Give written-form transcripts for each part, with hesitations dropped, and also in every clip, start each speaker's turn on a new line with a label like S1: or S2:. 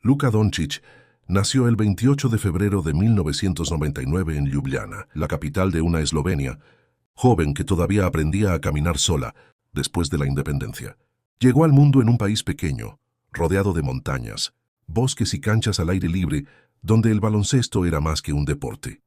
S1: Luka Doncic nació el 28 de febrero de 1999 en Ljubljana, la capital de una Eslovenia, joven que todavía aprendía a caminar sola después de la independencia. Llegó al mundo en un país pequeño, rodeado de montañas, bosques y canchas al aire libre, donde el baloncesto era más que un deporte.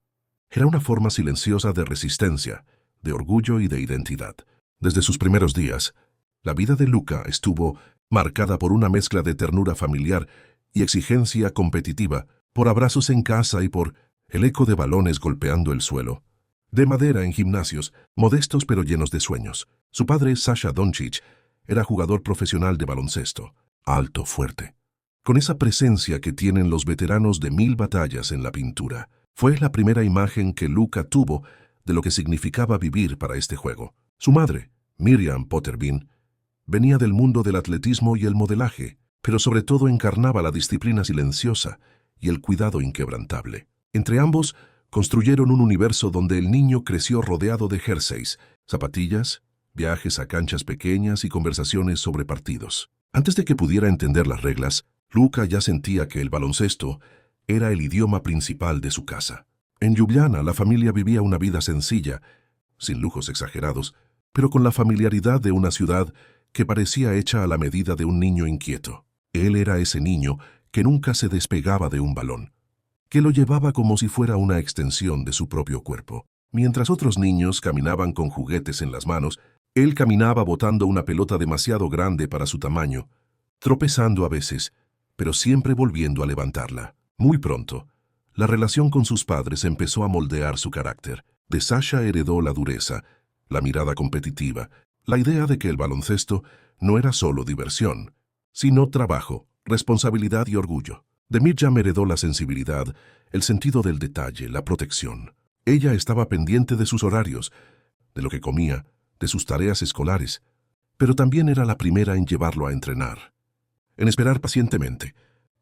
S1: Era una forma silenciosa de resistencia, de orgullo y de identidad. Desde sus primeros días, la vida de Luka estuvo marcada por una mezcla de ternura familiar y exigencia competitiva, por abrazos en casa y por el eco de balones golpeando el suelo. De madera en gimnasios, modestos pero llenos de sueños. Su padre, Sasha Doncic, era jugador profesional de baloncesto, alto, fuerte, con esa presencia que tienen los veteranos de 1000 batallas en la pintura. Fue la primera imagen que Luka tuvo de lo que significaba vivir para este juego. Su madre, Miriam Potterbean, venía del mundo del atletismo y el modelaje, pero sobre todo encarnaba la disciplina silenciosa y el cuidado inquebrantable. Entre ambos, construyeron un universo donde el niño creció rodeado de jerseys, zapatillas, viajes a canchas pequeñas y conversaciones sobre partidos. Antes de que pudiera entender las reglas, Luka ya sentía que el baloncesto era el idioma principal de su casa. En Ljubljana, la familia vivía una vida sencilla, sin lujos exagerados, pero con la familiaridad de una ciudad que parecía hecha a la medida de un niño inquieto. Él era ese niño que nunca se despegaba de un balón, que lo llevaba como si fuera una extensión de su propio cuerpo. Mientras otros niños caminaban con juguetes en las manos, él caminaba botando una pelota demasiado grande para su tamaño, tropezando a veces, pero siempre volviendo a levantarla. Muy pronto, la relación con sus padres empezó a moldear su carácter. De Sasha heredó la dureza, la mirada competitiva, la idea de que el baloncesto no era solo diversión, sino trabajo, responsabilidad y orgullo. De Miriam heredó la sensibilidad, el sentido del detalle, la protección. Ella estaba pendiente de sus horarios, de lo que comía, de sus tareas escolares, pero también era la primera en llevarlo a entrenar, en esperar pacientemente,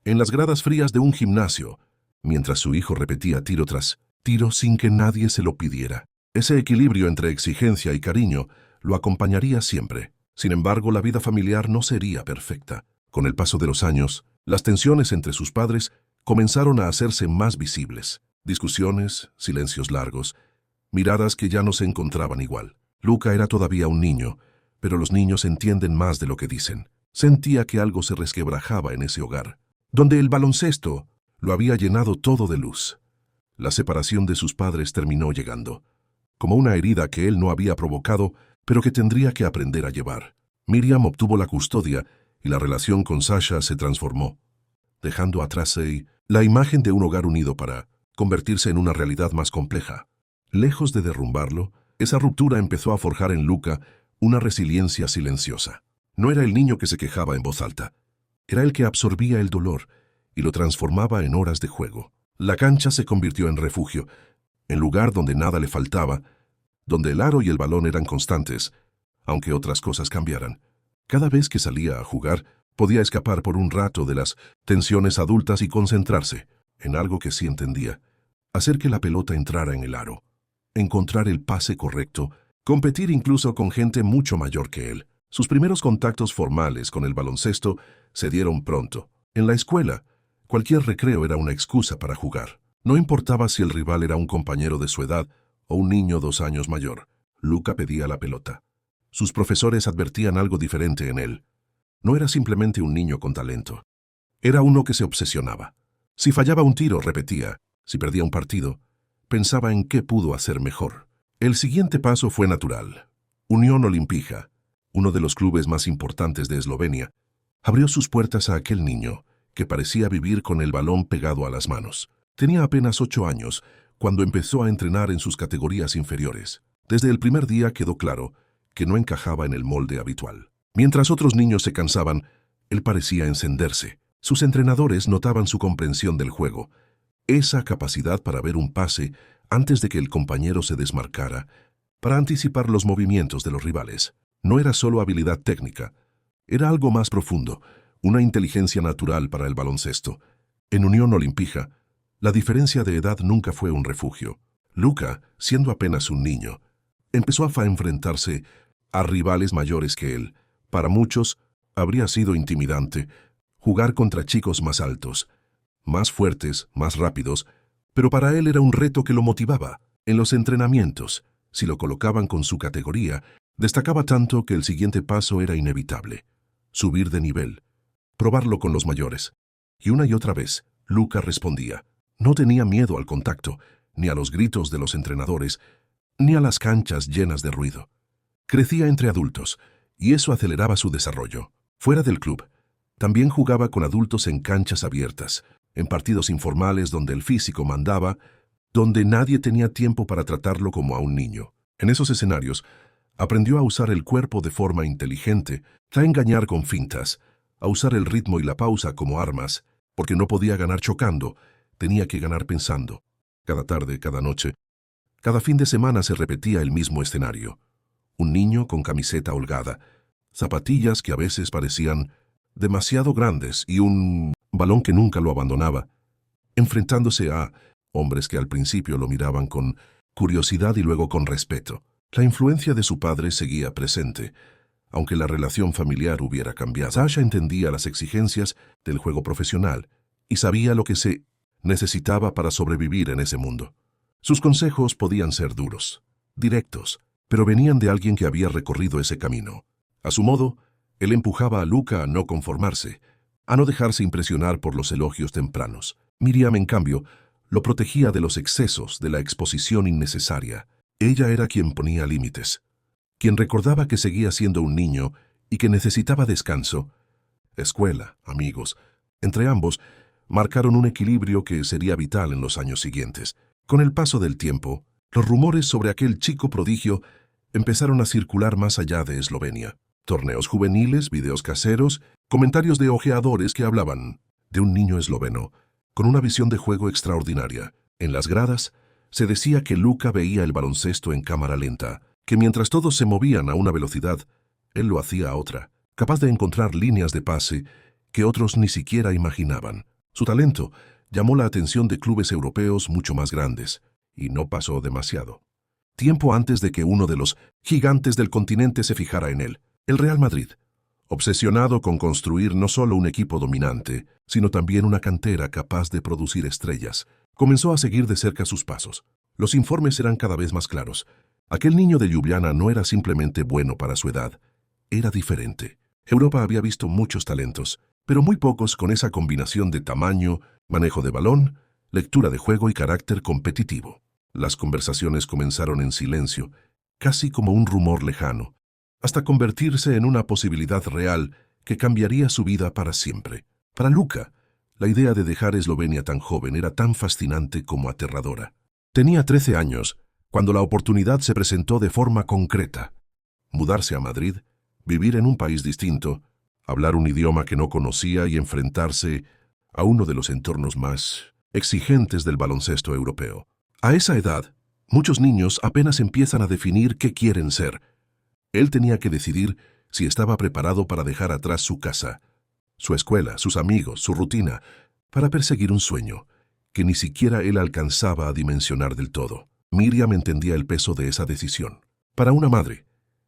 S1: en las gradas frías de un gimnasio, mientras su hijo repetía tiro tras tiro sin que nadie se lo pidiera. Ese equilibrio entre exigencia y cariño lo acompañaría siempre. Sin embargo, la vida familiar no sería perfecta. Con el paso de los años, las tensiones entre sus padres comenzaron a hacerse más visibles. Discusiones, silencios largos, miradas que ya no se encontraban igual. Luka era todavía un niño, pero los niños entienden más de lo que dicen. Sentía que algo se resquebrajaba en ese hogar, donde el baloncesto lo había llenado todo de luz. La separación de sus padres terminó llegando, como una herida que él no había provocado, pero que tendría que aprender a llevar. Miriam obtuvo la custodia y la relación con Sasha se transformó, dejando atrás la imagen de un hogar unido para convertirse en una realidad más compleja. Lejos de derrumbarlo, esa ruptura empezó a forjar en Luka una resiliencia silenciosa. No era el niño que se quejaba en voz alta, era el que absorbía el dolor y lo transformaba en horas de juego. La cancha se convirtió en refugio, en lugar donde nada le faltaba, donde el aro y el balón eran constantes, aunque otras cosas cambiaran. Cada vez que salía a jugar, podía escapar por un rato de las tensiones adultas y concentrarse en algo que sí entendía: hacer que la pelota entrara en el aro, encontrar el pase correcto, competir incluso con gente mucho mayor que él. Sus primeros contactos formales con el baloncesto se dieron pronto. En la escuela, cualquier recreo era una excusa para jugar. No importaba si el rival era un compañero de su edad o un niño 2 años mayor. Luka pedía la pelota. Sus profesores advertían algo diferente en él. No era simplemente un niño con talento. Era uno que se obsesionaba. Si fallaba un tiro, repetía. Si perdía un partido, pensaba en qué pudo hacer mejor. El siguiente paso fue natural. Unión Olimpija, uno de los clubes más importantes de Eslovenia, abrió sus puertas a aquel niño que parecía vivir con el balón pegado a las manos. Tenía apenas 8 años cuando empezó a entrenar en sus categorías inferiores. Desde el primer día quedó claro que no encajaba en el molde habitual. Mientras otros niños se cansaban, él parecía encenderse. Sus entrenadores notaban su comprensión del juego, esa capacidad para ver un pase antes de que el compañero se desmarcara, para anticipar los movimientos de los rivales. No era solo habilidad técnica, era algo más profundo, una inteligencia natural para el baloncesto. En Unión Olimpija, la diferencia de edad nunca fue un refugio. Luka, siendo apenas un niño, empezó a enfrentarse a rivales mayores que él. Para muchos, habría sido intimidante. jugar contra chicos más altos, más fuertes, más rápidos, pero para él era un reto que lo motivaba. En los entrenamientos, si lo colocaban con su categoría, destacaba tanto que el siguiente paso era inevitable: subir de nivel, probarlo con los mayores. Y una y otra vez, Luca respondía. No tenía miedo al contacto, ni a los gritos de los entrenadores, ni a las canchas llenas de ruido. Crecía entre adultos, y eso aceleraba su desarrollo. Fuera del club, también jugaba con adultos en canchas abiertas, en partidos informales donde el físico mandaba, donde nadie tenía tiempo para tratarlo como a un niño. En esos escenarios, aprendió a usar el cuerpo de forma inteligente, a engañar con fintas, a usar el ritmo y la pausa como armas, porque no podía ganar chocando, tenía que ganar pensando. Cada tarde, cada noche, cada fin de semana se repetía el mismo escenario. Un niño con camiseta holgada, zapatillas que a veces parecían demasiado grandes y un balón que nunca lo abandonaba, enfrentándose a hombres que al principio lo miraban con curiosidad y luego con respeto. La influencia de su padre seguía presente, aunque la relación familiar hubiera cambiado. Sasha entendía las exigencias del juego profesional y sabía lo que se necesitaba para sobrevivir en ese mundo. Sus consejos podían ser duros, directos, pero venían de alguien que había recorrido ese camino. A su modo, él empujaba a Luca a no conformarse, a no dejarse impresionar por los elogios tempranos. Miriam, en cambio, lo protegía de los excesos, de la exposición innecesaria. Ella era quien ponía límites, quien recordaba que seguía siendo un niño y que necesitaba descanso. Escuela, amigos, entre ambos, marcaron un equilibrio que sería vital en los años siguientes. Con el paso del tiempo, los rumores sobre aquel chico prodigio empezaron a circular más allá de Eslovenia. Torneos juveniles, videos caseros, comentarios de ojeadores que hablaban de un niño esloveno con una visión de juego extraordinaria. En las gradas se decía que Luca veía el baloncesto en cámara lenta, que mientras todos se movían a una velocidad, él lo hacía a otra, capaz de encontrar líneas de pase que otros ni siquiera imaginaban. Su talento llamó la atención de clubes europeos mucho más grandes, y no pasó demasiado tiempo antes de que uno de los gigantes del continente se fijara en él, el Real Madrid, obsesionado con construir no solo un equipo dominante, sino también una cantera capaz de producir estrellas. Comenzó a seguir de cerca sus pasos. Los informes eran cada vez más claros. Aquel niño de Ljubljana no era simplemente bueno para su edad, era diferente. Europa había visto muchos talentos, pero muy pocos con esa combinación de tamaño, manejo de balón, lectura de juego y carácter competitivo. Las conversaciones comenzaron en silencio, casi como un rumor lejano, hasta convertirse en una posibilidad real que cambiaría su vida para siempre. Para Luca, la idea de dejar Eslovenia tan joven era tan fascinante como aterradora. Tenía 13 años cuando la oportunidad se presentó de forma concreta. Mudarse a Madrid, vivir en un país distinto, hablar un idioma que no conocía y enfrentarse a uno de los entornos más exigentes del baloncesto europeo. A esa edad, muchos niños apenas empiezan a definir qué quieren ser. Él tenía que decidir si estaba preparado para dejar atrás su casa, su escuela, sus amigos, su rutina, para perseguir un sueño que ni siquiera él alcanzaba a dimensionar del todo. Miriam entendía el peso de esa decisión. Para una madre,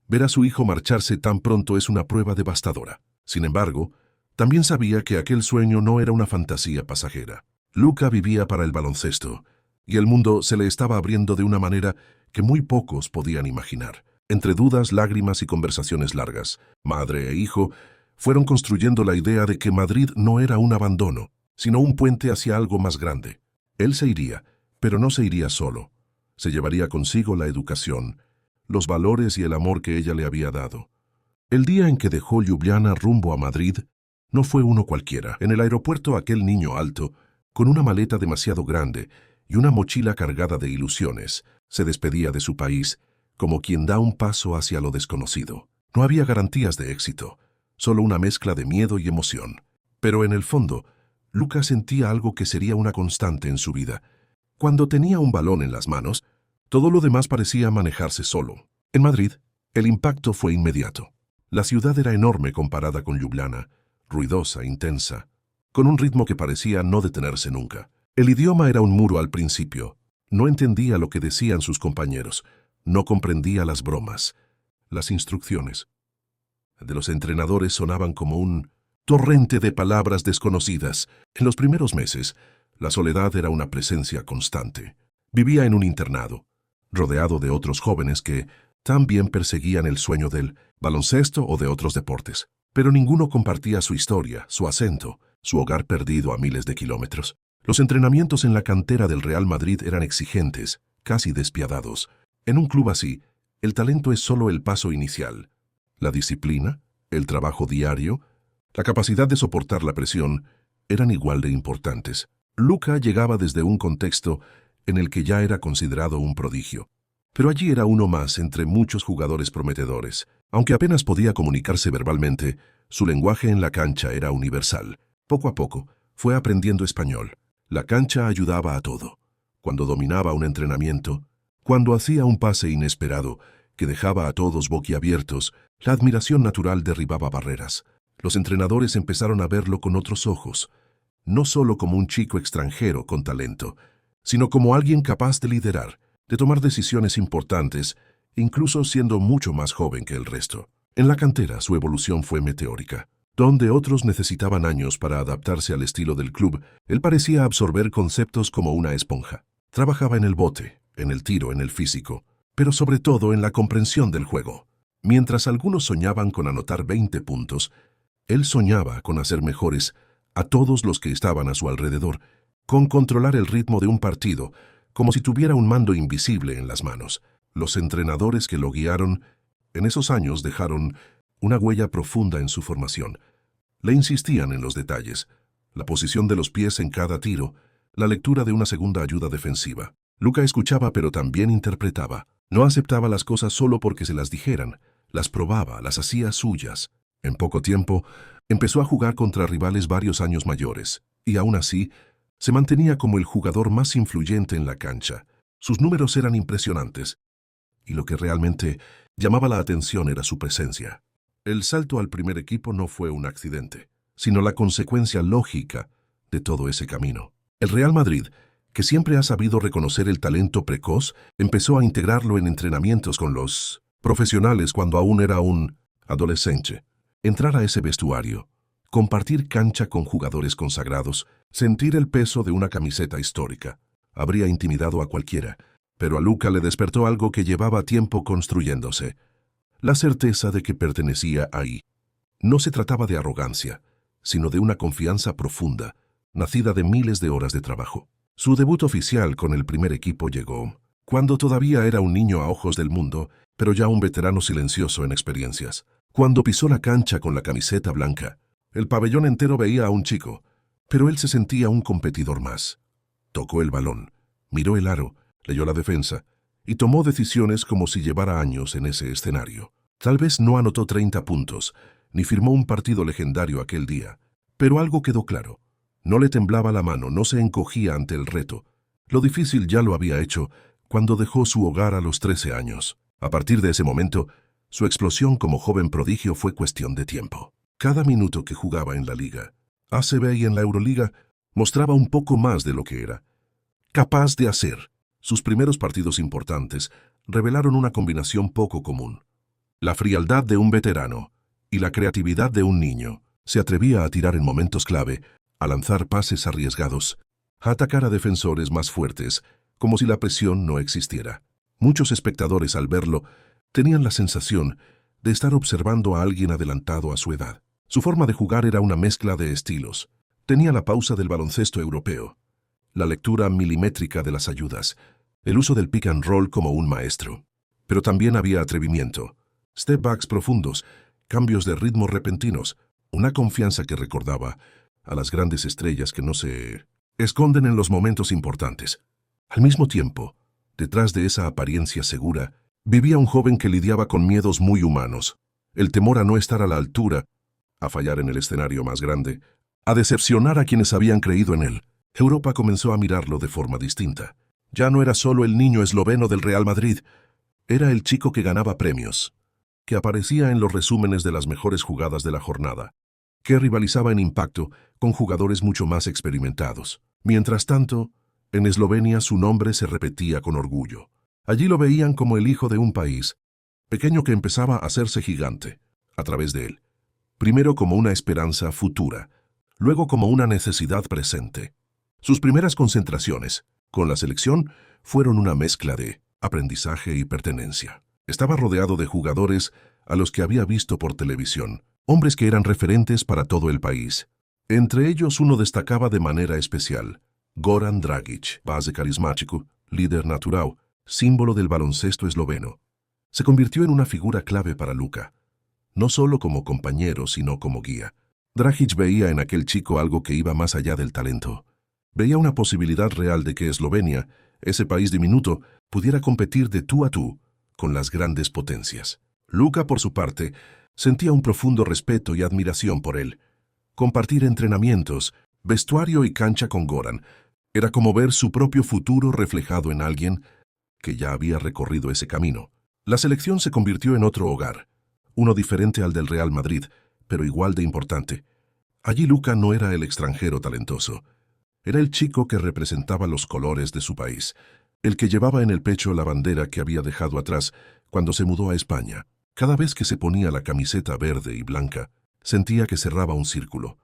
S1: ver a su hijo marcharse tan pronto es una prueba devastadora. Sin embargo, también sabía que aquel sueño no era una fantasía pasajera. Luca vivía para el baloncesto, y el mundo se le estaba abriendo de una manera que muy pocos podían imaginar. Entre dudas, lágrimas y conversaciones largas, madre e hijo fueron construyendo la idea de que Madrid no era un abandono, sino un puente hacia algo más grande. Él se iría, pero no se iría solo. Se llevaría consigo la educación, los valores y el amor que ella le había dado. El día en que dejó Ljubljana rumbo a Madrid no fue uno cualquiera. En el aeropuerto, aquel niño alto, con una maleta demasiado grande y una mochila cargada de ilusiones, se despedía de su país como quien da un paso hacia lo desconocido. No había garantías de éxito, solo una mezcla de miedo y emoción. Pero en el fondo, Luca sentía algo que sería una constante en su vida. Cuando tenía un balón en las manos, todo lo demás parecía manejarse solo. En Madrid, el impacto fue inmediato. La ciudad era enorme comparada con Ljubljana, ruidosa, intensa, con un ritmo que parecía no detenerse nunca. El idioma era un muro al principio. No entendía lo que decían sus compañeros. No comprendía las bromas. Las instrucciones de los entrenadores sonaban como un torrente de palabras desconocidas. En los primeros meses, la soledad era una presencia constante. Vivía en un internado, rodeado de otros jóvenes que también perseguían el sueño del baloncesto o de otros deportes. Pero ninguno compartía su historia, su acento, su hogar perdido a miles de kilómetros. Los entrenamientos en la cantera del Real Madrid eran exigentes, casi despiadados. En un club así, el talento es solo el paso inicial. La disciplina, el trabajo diario, la capacidad de soportar la presión eran igual de importantes. Luka llegaba desde un contexto en el que ya era considerado un prodigio. Pero allí era uno más entre muchos jugadores prometedores. Aunque apenas podía comunicarse verbalmente, su lenguaje en la cancha era universal. Poco a poco, fue aprendiendo español. La cancha ayudaba a todo. Cuando dominaba un entrenamiento, cuando hacía un pase inesperado que dejaba a todos boquiabiertos, la admiración natural derribaba barreras. Los entrenadores empezaron a verlo con otros ojos, no solo como un chico extranjero con talento, sino como alguien capaz de liderar, de tomar decisiones importantes, incluso siendo mucho más joven que el resto. En la cantera su evolución fue meteórica. Donde otros necesitaban años para adaptarse al estilo del club, él parecía absorber conceptos como una esponja. Trabajaba en el bote, en el tiro, en el físico, pero sobre todo en la comprensión del juego. Mientras algunos soñaban con anotar 20 puntos, él soñaba con hacer mejores a todos los que estaban a su alrededor, con controlar el ritmo de un partido, como si tuviera un mando invisible en las manos. Los entrenadores que lo guiaron en esos años dejaron una huella profunda en su formación. Le insistían en los detalles, la posición de los pies en cada tiro, la lectura de una segunda ayuda defensiva. Luka escuchaba pero también interpretaba. No aceptaba las cosas solo porque se las dijeran, las probaba, las hacía suyas. En poco tiempo, empezó a jugar contra rivales varios años mayores, y aún así, se mantenía como el jugador más influyente en la cancha. Sus números eran impresionantes, y lo que realmente llamaba la atención era su presencia. El salto al primer equipo no fue un accidente, sino la consecuencia lógica de todo ese camino. El Real Madrid, que siempre ha sabido reconocer el talento precoz, empezó a integrarlo en entrenamientos con los profesionales cuando aún era un adolescente. Entrar a ese vestuario, compartir cancha con jugadores consagrados, sentir el peso de una camiseta histórica, habría intimidado a cualquiera, pero a Luka le despertó algo que llevaba tiempo construyéndose. La certeza de que pertenecía ahí. No se trataba de arrogancia, sino de una confianza profunda, nacida de miles de horas de trabajo. Su debut oficial con el primer equipo llegó cuando todavía era un niño a ojos del mundo, pero ya un veterano silencioso en experiencias. Cuando pisó la cancha con la camiseta blanca, el pabellón entero veía a un chico, pero él se sentía un competidor más. Tocó el balón, miró el aro, leyó la defensa, y tomó decisiones como si llevara años en ese escenario. Tal vez no anotó 30 puntos, ni firmó un partido legendario aquel día, pero algo quedó claro. No le temblaba la mano, no se encogía ante el reto. Lo difícil ya lo había hecho cuando dejó su hogar a los 13 años. A partir de ese momento, su explosión como joven prodigio fue cuestión de tiempo. Cada minuto que jugaba en la Liga, ACB y en la Euroliga, mostraba un poco más de lo que era capaz de hacer. Sus primeros partidos importantes revelaron una combinación poco común. La frialdad de un veterano y la creatividad de un niño. Se atrevía a tirar en momentos clave, a lanzar pases arriesgados, a atacar a defensores más fuertes, como si la presión no existiera. Muchos espectadores al verlo tenían la sensación de estar observando a alguien adelantado a su edad. Su forma de jugar era una mezcla de estilos. Tenía la pausa del baloncesto europeo, la lectura milimétrica de las ayudas, el uso del pick and roll como un maestro. Pero también había atrevimiento, step backs profundos, cambios de ritmo repentinos, una confianza que recordaba a las grandes estrellas que no se esconden en los momentos importantes. Al mismo tiempo, detrás de esa apariencia segura, vivía un joven que lidiaba con miedos muy humanos, el temor a no estar a la altura, a fallar en el escenario más grande, a decepcionar a quienes habían creído en él. Europa comenzó a mirarlo de forma distinta. Ya no era solo el niño esloveno del Real Madrid, era el chico que ganaba premios, que aparecía en los resúmenes de las mejores jugadas de la jornada, que rivalizaba en impacto con jugadores mucho más experimentados. Mientras tanto, en Eslovenia su nombre se repetía con orgullo. Allí lo veían como el hijo de un país, pequeño que empezaba a hacerse gigante, a través de él. primero como una esperanza futura, luego como una necesidad presente. Sus primeras concentraciones con la selección fueron una mezcla de aprendizaje y pertenencia. Estaba rodeado de jugadores a los que había visto por televisión, hombres que eran referentes para todo el país. Entre ellos uno destacaba de manera especial, Goran Dragic, base carismático, líder natural, símbolo del baloncesto esloveno. Se convirtió en una figura clave para Luka, no solo como compañero, sino como guía. Dragic veía en aquel chico algo que iba más allá del talento. Veía una posibilidad real de que Eslovenia, ese país diminuto, pudiera competir de tú a tú con las grandes potencias. Luka, por su parte, sentía un profundo respeto y admiración por él. Compartir entrenamientos, vestuario y cancha con Goran era como ver su propio futuro reflejado en alguien que ya había recorrido ese camino. La selección se convirtió en otro hogar, uno diferente al del Real Madrid, pero igual de importante. Allí Luka no era el extranjero talentoso. Era el chico que representaba los colores de su país, el que llevaba en el pecho la bandera que había dejado atrás cuando se mudó a España. Cada vez que se ponía la camiseta verde y blanca, sentía que cerraba un círculo.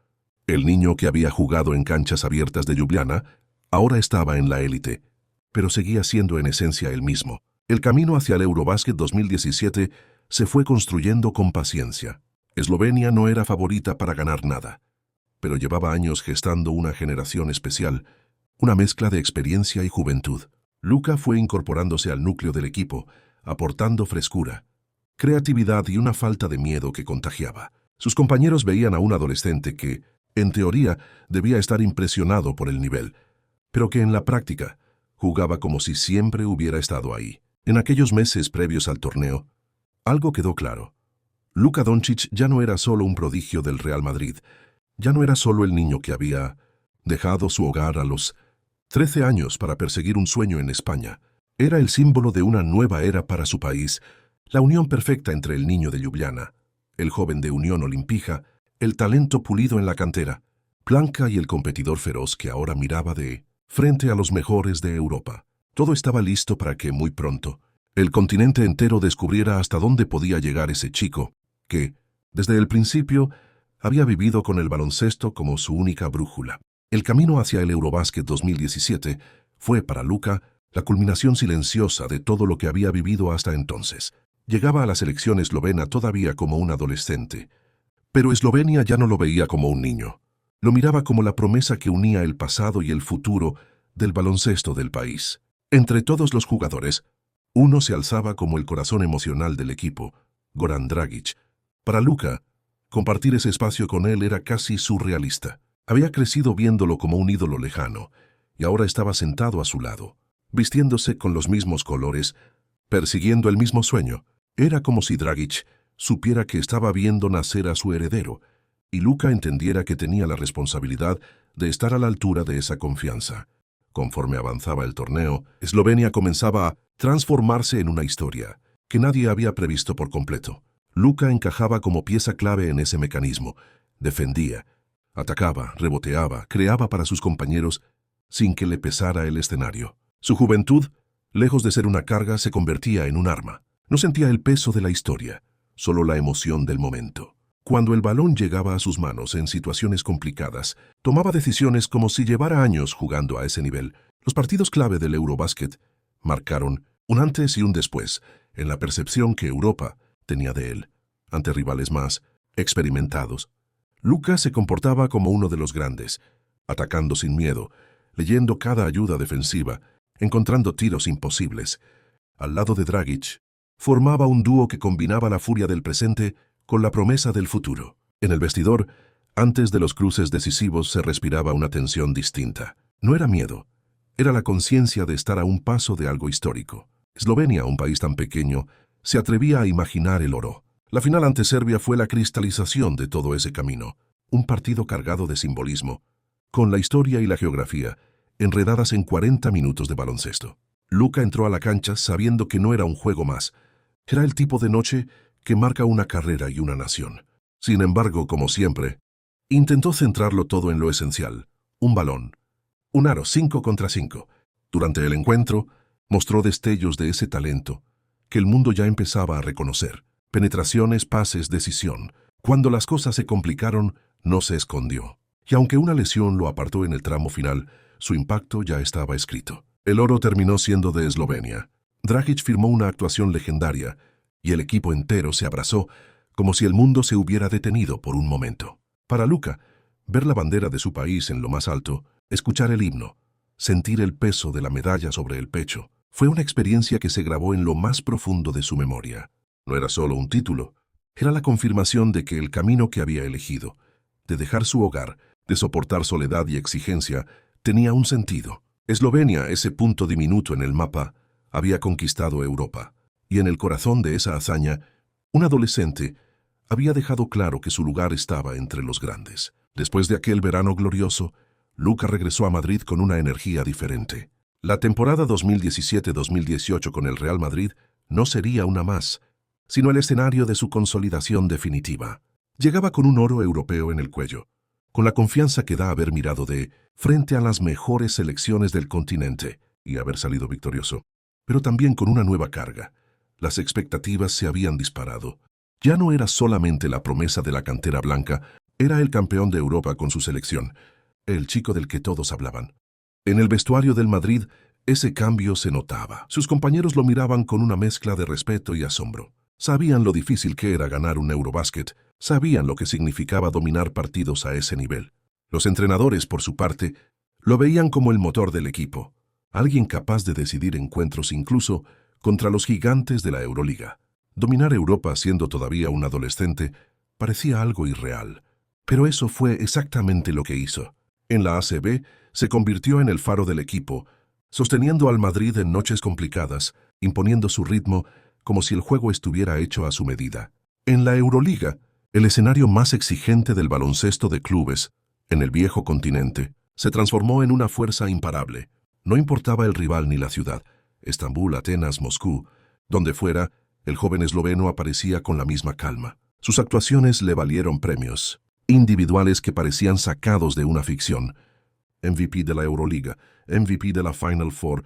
S1: El niño que había jugado en canchas abiertas de Ljubljana ahora estaba en la élite, pero seguía siendo en esencia el mismo. El camino hacia el Eurobasket 2017 se fue construyendo con paciencia. Eslovenia no era favorita para ganar nada, pero llevaba años gestando una generación especial, una mezcla de experiencia y juventud. Luka fue incorporándose al núcleo del equipo, aportando frescura, creatividad y una falta de miedo que contagiaba. Sus compañeros veían a un adolescente que, en teoría, debía estar impresionado por el nivel, pero que en la práctica jugaba como si siempre hubiera estado ahí. En aquellos meses previos al torneo, algo quedó claro. Luka Dončić ya no era solo un prodigio del Real Madrid, ya no era solo el niño que había dejado su hogar a los 13 años para perseguir un sueño en España. Era el símbolo de una nueva era para su país, la unión perfecta entre el niño de Ljubljana, el joven de Unión Olimpija, el talento pulido en la cantera, Blanca y el competidor feroz que ahora miraba de frente a los mejores de Europa. Todo estaba listo para que, muy pronto, el continente entero descubriera hasta dónde podía llegar ese chico, que, desde el principio, había vivido con el baloncesto como su única brújula. El camino hacia el Eurobasket 2017 fue para Luka la culminación silenciosa de todo lo que había vivido hasta entonces. Llegaba a la selección eslovena todavía como un adolescente, pero Eslovenia ya no lo veía como un niño. Lo miraba como la promesa que unía el pasado y el futuro del baloncesto del país. Entre todos los jugadores, uno se alzaba como el corazón emocional del equipo, Goran Dragic. Para Luka, compartir ese espacio con él era casi surrealista. Había crecido viéndolo como un ídolo lejano, y ahora estaba sentado a su lado, vistiéndose con los mismos colores, persiguiendo el mismo sueño. Era como si Dragic supiera que estaba viendo nacer a su heredero, y Luka entendiera que tenía la responsabilidad de estar a la altura de esa confianza. Conforme avanzaba el torneo, Eslovenia comenzaba a transformarse en una historia que nadie había previsto por completo. Luka encajaba como pieza clave en ese mecanismo. Defendía, atacaba, reboteaba, creaba para sus compañeros sin que le pesara el escenario. Su juventud, lejos de ser una carga, se convertía en un arma. No sentía el peso de la historia, solo la emoción del momento. Cuando el balón llegaba a sus manos en situaciones complicadas, tomaba decisiones como si llevara años jugando a ese nivel. Los partidos clave del Eurobasket marcaron un antes y un después en la percepción que Europa tenía de él, ante rivales más experimentados. Luka se comportaba como uno de los grandes, atacando sin miedo, leyendo cada ayuda defensiva, encontrando tiros imposibles. Al lado de Dragic, formaba un dúo que combinaba la furia del presente con la promesa del futuro. En el vestidor, antes de los cruces decisivos, se respiraba una tensión distinta. No era miedo, era la conciencia de estar a un paso de algo histórico. Eslovenia, un país tan pequeño, se atrevía a imaginar el oro. La final ante Serbia fue la cristalización de todo ese camino, un partido cargado de simbolismo, con la historia y la geografía enredadas en 40 minutos de baloncesto. Luka entró a la cancha sabiendo que no era un juego más. Era el tipo de noche que marca una carrera y una nación. Sin embargo, como siempre, intentó centrarlo todo en lo esencial: un balón, un aro 5 contra 5. Durante el encuentro, mostró destellos de ese talento que el mundo ya empezaba a reconocer. Penetraciones, pases, decisión. Cuando las cosas se complicaron, no se escondió. Y aunque una lesión lo apartó en el tramo final, su impacto ya estaba escrito. El oro terminó siendo de Eslovenia. Dragic firmó una actuación legendaria y el equipo entero se abrazó como si el mundo se hubiera detenido por un momento. Para Luka, ver la bandera de su país en lo más alto, escuchar el himno, sentir el peso de la medalla sobre el pecho, fue una experiencia que se grabó en lo más profundo de su memoria. No era solo un título, era la confirmación de que el camino que había elegido, de dejar su hogar, de soportar soledad y exigencia, tenía un sentido. Eslovenia, ese punto diminuto en el mapa, había conquistado Europa, y en el corazón de esa hazaña, un adolescente había dejado claro que su lugar estaba entre los grandes. Después de aquel verano glorioso, Luka regresó a Madrid con una energía diferente. La temporada 2017-2018 con el Real Madrid no sería una más, sino el escenario de su consolidación definitiva. Llegaba con un oro europeo en el cuello, con la confianza que da haber mirado de frente a las mejores selecciones del continente y haber salido victorioso, pero también con una nueva carga. Las expectativas se habían disparado. Ya no era solamente la promesa de la cantera blanca, era el campeón de Europa con su selección, el chico del que todos hablaban. En el vestuario del Madrid, ese cambio se notaba. Sus compañeros lo miraban con una mezcla de respeto y asombro. Sabían lo difícil que era ganar un Eurobasket, sabían lo que significaba dominar partidos a ese nivel. Los entrenadores, por su parte, lo veían como el motor del equipo, alguien capaz de decidir encuentros incluso contra los gigantes de la Euroliga. Dominar Europa siendo todavía un adolescente parecía algo irreal, pero eso fue exactamente lo que hizo. En la ACB se convirtió en el faro del equipo, sosteniendo al Madrid en noches complicadas, imponiendo su ritmo como si el juego estuviera hecho a su medida. En la Euroliga, el escenario más exigente del baloncesto de clubes, en el viejo continente, se transformó en una fuerza imparable. No importaba el rival ni la ciudad, Estambul, Atenas, Moscú, donde fuera, el joven esloveno aparecía con la misma calma. Sus actuaciones le valieron premios, individuales que parecían sacados de una ficción. MVP de la Euroliga, MVP de la Final Four,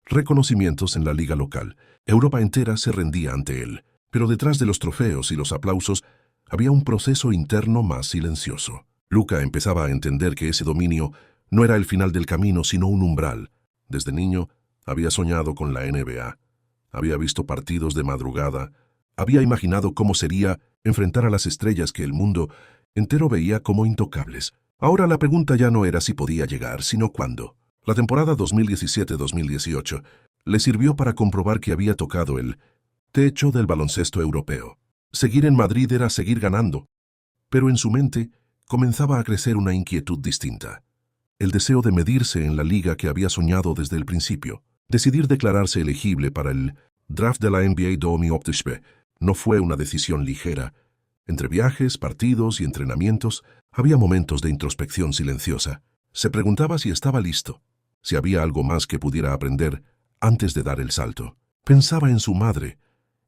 S1: reconocimientos en la liga local. Europa entera se rendía ante él, pero detrás de los trofeos y los aplausos había un proceso interno más silencioso. Luka empezaba a entender que ese dominio no era el final del camino, sino un umbral. Desde niño había soñado con la NBA, había visto partidos de madrugada, había imaginado cómo sería enfrentar a las estrellas que el mundo entero veía como intocables. Ahora la pregunta ya no era si podía llegar, sino cuándo. La temporada 2017-2018 le sirvió para comprobar que había tocado el techo del baloncesto europeo. Seguir en Madrid era seguir ganando, pero en su mente comenzaba a crecer una inquietud distinta. El deseo de medirse en la liga que había soñado desde el principio. Decidir declararse elegible para el draft de la NBA 2018 no fue una decisión ligera. Entre viajes, partidos y entrenamientos había momentos de introspección silenciosa. Se preguntaba si estaba listo, si había algo más que pudiera aprender antes de dar el salto. Pensaba en su madre,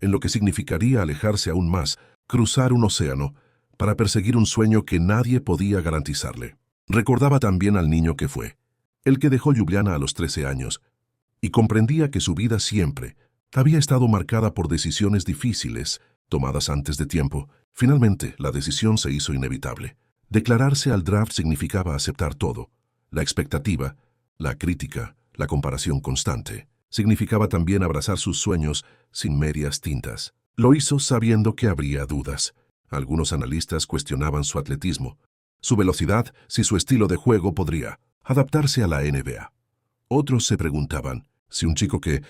S1: en lo que significaría alejarse aún más, cruzar un océano, para perseguir un sueño que nadie podía garantizarle. Recordaba también al niño que fue, el que dejó Ljubljana a los 13 años, y comprendía que su vida siempre había estado marcada por decisiones difíciles, tomadas antes de tiempo. Finalmente, la decisión se hizo inevitable. Declararse al draft significaba aceptar todo, la expectativa, la crítica, la comparación constante. Significaba también abrazar sus sueños sin medias tintas. Lo hizo sabiendo que habría dudas. Algunos analistas cuestionaban su atletismo, su velocidad, si su estilo de juego podría adaptarse a la NBA. Otros se preguntaban si un chico que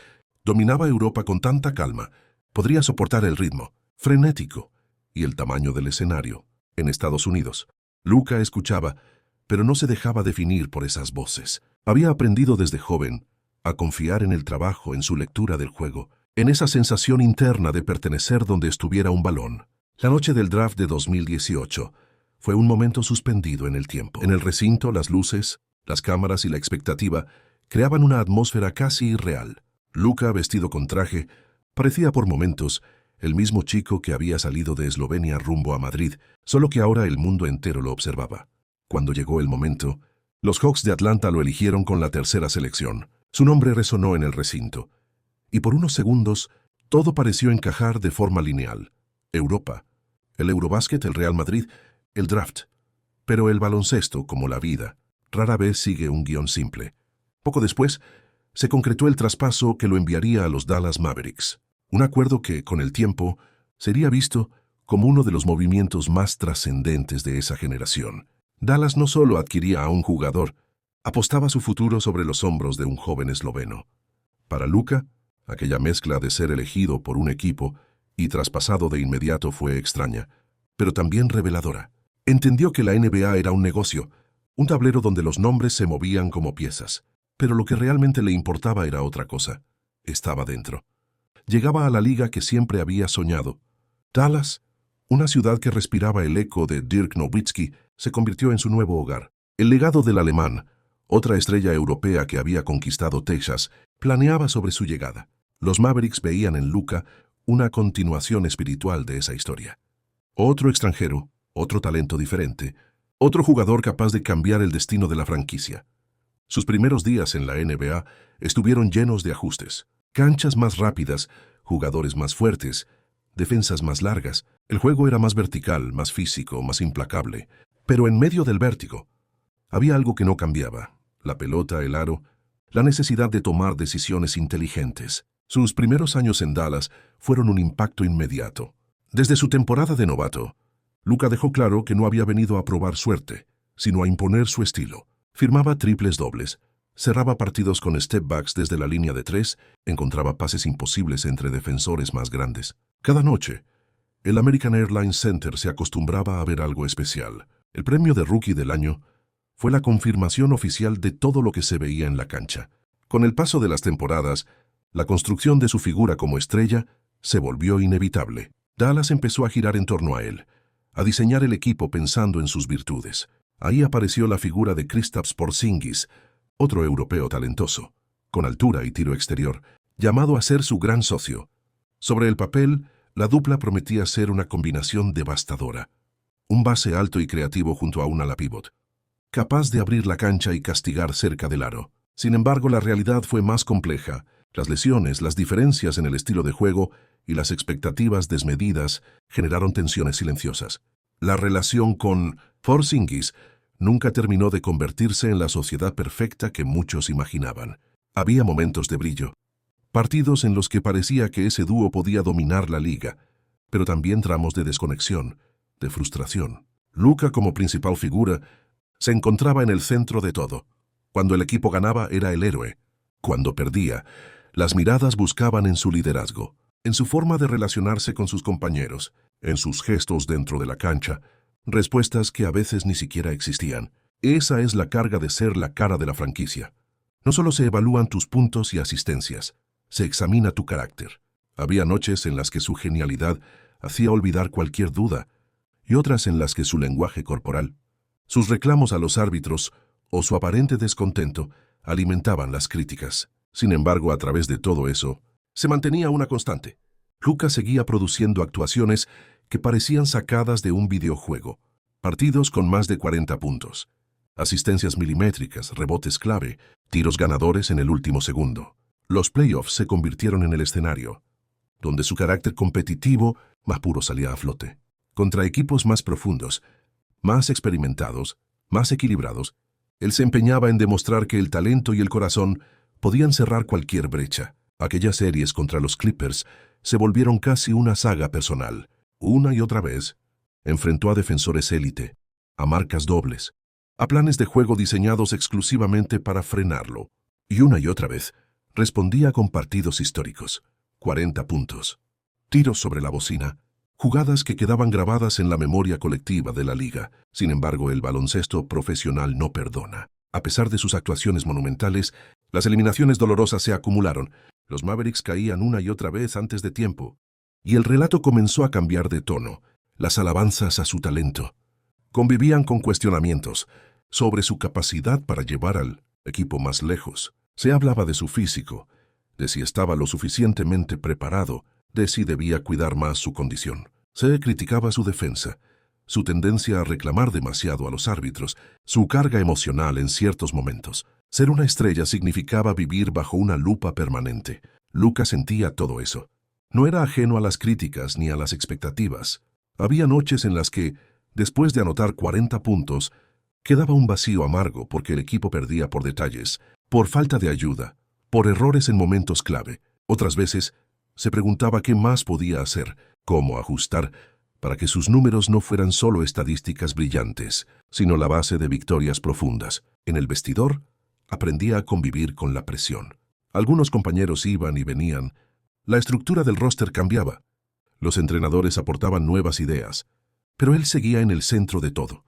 S1: dominaba Europa con tanta calma podría soportar el ritmo frenético y el tamaño del escenario en Estados Unidos. Luka escuchaba, pero no se dejaba definir por esas voces. Había aprendido desde joven a confiar en el trabajo, en su lectura del juego, en esa sensación interna de pertenecer donde estuviera un balón. La noche del draft de 2018 fue un momento suspendido en el tiempo. En el recinto, las luces, las cámaras y la expectativa creaban una atmósfera casi irreal. Luka, vestido con traje, parecía por momentos el mismo chico que había salido de Eslovenia rumbo a Madrid, solo que ahora el mundo entero lo observaba. Cuando llegó el momento, los Hawks de Atlanta lo eligieron con la tercera selección. Su nombre resonó en el recinto, y por unos segundos todo pareció encajar de forma lineal. Europa, el Eurobásquet, el Real Madrid, el draft. Pero el baloncesto, como la vida, rara vez sigue un guión simple. Poco después, se concretó el traspaso que lo enviaría a los Dallas Mavericks, un acuerdo que, con el tiempo, sería visto como uno de los movimientos más trascendentes de esa generación. Dallas no solo adquiría a un jugador, apostaba su futuro sobre los hombros de un joven esloveno. Para Luka, aquella mezcla de ser elegido por un equipo y traspasado de inmediato fue extraña, pero también reveladora. Entendió que la NBA era un negocio, un tablero donde los nombres se movían como piezas, pero lo que realmente le importaba era otra cosa. Estaba dentro. Llegaba a la liga que siempre había soñado. Dallas, una ciudad que respiraba el eco de Dirk Nowitzki, se convirtió en su nuevo hogar. El legado del alemán, otra estrella europea que había conquistado Texas, planeaba sobre su llegada. Los Mavericks veían en Luka una continuación espiritual de esa historia. Otro extranjero, otro talento diferente, otro jugador capaz de cambiar el destino de la franquicia. Sus primeros días en la NBA estuvieron llenos de ajustes. Canchas más rápidas, jugadores más fuertes, defensas más largas. El juego era más vertical, más físico, más implacable. Pero en medio del vértigo, había algo que no cambiaba. La pelota, el aro, la necesidad de tomar decisiones inteligentes. Sus primeros años en Dallas fueron un impacto inmediato. Desde su temporada de novato, Luka dejó claro que no había venido a probar suerte, sino a imponer su estilo. Firmaba triples dobles, cerraba partidos con step-backs desde la línea de 3, encontraba pases imposibles entre defensores más grandes. Cada noche, el American Airlines Center se acostumbraba a ver algo especial. El premio de Rookie del año fue la confirmación oficial de todo lo que se veía en la cancha. Con el paso de las temporadas, la construcción de su figura como estrella se volvió inevitable. Dallas empezó a girar en torno a él, a diseñar el equipo pensando en sus virtudes. Ahí apareció la figura de Kristaps Porzingis, otro europeo talentoso, con altura y tiro exterior, llamado a ser su gran socio. Sobre el papel, la dupla prometía ser una combinación devastadora. Un base alto y creativo junto a un ala pívot, capaz de abrir la cancha y castigar cerca del aro. Sin embargo, la realidad fue más compleja. Las lesiones, las diferencias en el estilo de juego y las expectativas desmedidas generaron tensiones silenciosas. La relación con Porzingis nunca terminó de convertirse en la sociedad perfecta que muchos imaginaban. Había momentos de brillo, partidos en los que parecía que ese dúo podía dominar la liga, pero también tramos de desconexión, de frustración. Luka, como principal figura, se encontraba en el centro de todo. Cuando el equipo ganaba era el héroe. Cuando perdía, las miradas buscaban en su liderazgo, en su forma de relacionarse con sus compañeros, en sus gestos dentro de la cancha, respuestas que a veces ni siquiera existían. Esa es la carga de ser la cara de la franquicia. No solo se evalúan tus puntos y asistencias, se examina tu carácter. Había noches en las que su genialidad hacía olvidar cualquier duda, y otras en las que su lenguaje corporal, sus reclamos a los árbitros o su aparente descontento alimentaban las críticas. Sin embargo, a través de todo eso, se mantenía una constante. Luka seguía produciendo actuaciones que parecían sacadas de un videojuego. Partidos con más de 40 puntos. Asistencias milimétricas, rebotes clave, tiros ganadores en el último segundo. Los playoffs se convirtieron en el escenario, donde su carácter competitivo más puro salía a flote. Contra equipos más profundos, más experimentados, más equilibrados, él se empeñaba en demostrar que el talento y el corazón podían cerrar cualquier brecha. Aquellas series contra los Clippers se volvieron casi una saga personal. Una y otra vez, enfrentó a defensores élite, a marcas dobles, a planes de juego diseñados exclusivamente para frenarlo. Y una y otra vez, respondía con partidos históricos. 40 puntos. Tiros sobre la bocina. Jugadas que quedaban grabadas en la memoria colectiva de la liga. Sin embargo, el baloncesto profesional no perdona. A pesar de sus actuaciones monumentales, las eliminaciones dolorosas se acumularon. Los Mavericks caían una y otra vez antes de tiempo. Y el relato comenzó a cambiar de tono. Las alabanzas a su talento convivían con cuestionamientos sobre su capacidad para llevar al equipo más lejos. Se hablaba de su físico, de si estaba lo suficientemente preparado, de si debía cuidar más su condición. Se criticaba su defensa, su tendencia a reclamar demasiado a los árbitros, su carga emocional en ciertos momentos. Ser una estrella significaba vivir bajo una lupa permanente. Luka sentía todo eso. No era ajeno a las críticas ni a las expectativas. Había noches en las que, después de anotar 40 puntos, quedaba un vacío amargo porque el equipo perdía por detalles, por falta de ayuda, por errores en momentos clave. Otras veces, se preguntaba qué más podía hacer, cómo ajustar, para que sus números no fueran solo estadísticas brillantes, sino la base de victorias profundas. En el vestidor, aprendía a convivir con la presión. Algunos compañeros iban y venían. La estructura del roster cambiaba. Los entrenadores aportaban nuevas ideas, pero él seguía en el centro de todo,